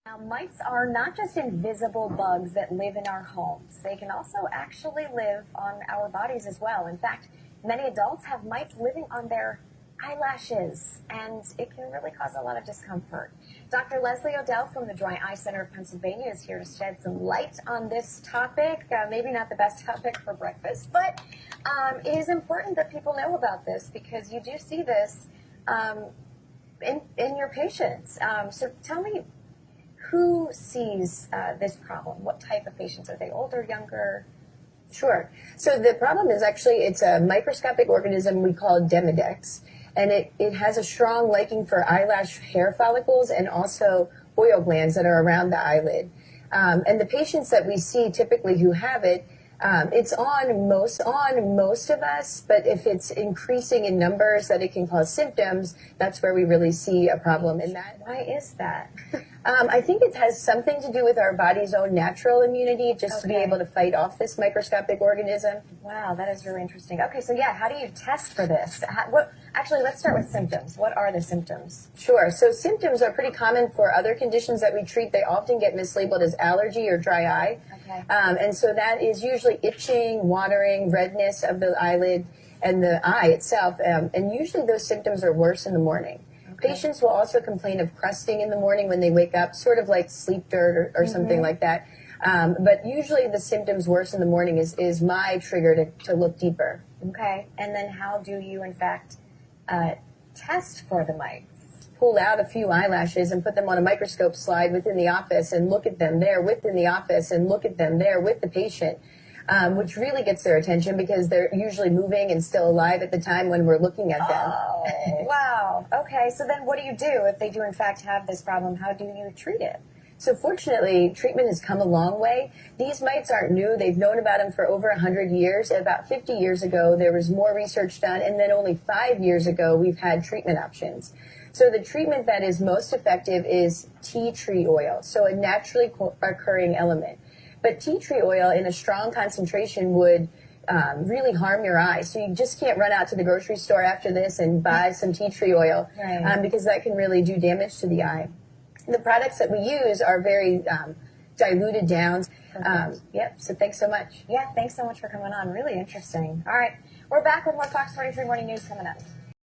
Now, mites are not just invisible bugs that live in our homes. They can also actually live on our bodies as well. In fact, many adults have mites living on their eyelashes, and it can really cause a lot of discomfort. Dr. Leslie Odell from the Dry Eye Center of Pennsylvania is here to shed some light on this topic. Maybe not the best topic for breakfast, but it is important that people know about this because you do see this in your patients. So tell me, who sees this problem? What type of patients? Are they older, younger? Sure. So the problem is actually it's a microscopic organism we call Demodex, and it has a strong liking for eyelash hair follicles and also oil glands that are around the eyelid. And the patients that we see typically who have it, it's on most of us, but if it's increasing in numbers that it can cause symptoms, that's where we really see a problem in that. Why is that? I think it has something to do with our body's own natural immunity, just to be able to fight off this microscopic organism. Wow, that is really interesting. Okay, so yeah, how do you test for this? Actually, let's start with symptoms. What are the symptoms? Sure. So symptoms are pretty common for other conditions that we treat. They often get mislabeled as allergy or dry eye. Okay. And so that is usually itching, watering, redness of the eyelid and the eye itself. And usually those symptoms are worse in the morning. Okay. Patients will also complain of crusting in the morning when they wake up, sort of like sleep dirt or something like that. But usually the symptoms worse in the morning is my trigger to look deeper. Okay. And then how do you, in fact, test for the mites? Pull out a few eyelashes and put them on a microscope slide within the office and look at them there within the office and look at them there with the patient, which really gets their attention because they're usually moving and still alive at the time when we're looking at them. Oh, wow. Okay, so then what do you do if they do in fact have this problem? How do you treat it? So fortunately, treatment has come a long way. These mites aren't new. They've known about them for over 100 years. About 50 years ago, there was more research done, and then only 5 years ago, we've had treatment options. So the treatment that is most effective is tea tree oil, so a naturally occurring element. But tea tree oil in a strong concentration would really harm your eyes. So you just can't run out to the grocery store after this and buy some tea tree oil, because that can really do damage to the eye. The products that we use are very diluted down. Yep, so thanks so much. Yeah, thanks so much for coming on. Really interesting. All right, we're back with more Fox 43 Morning News coming up.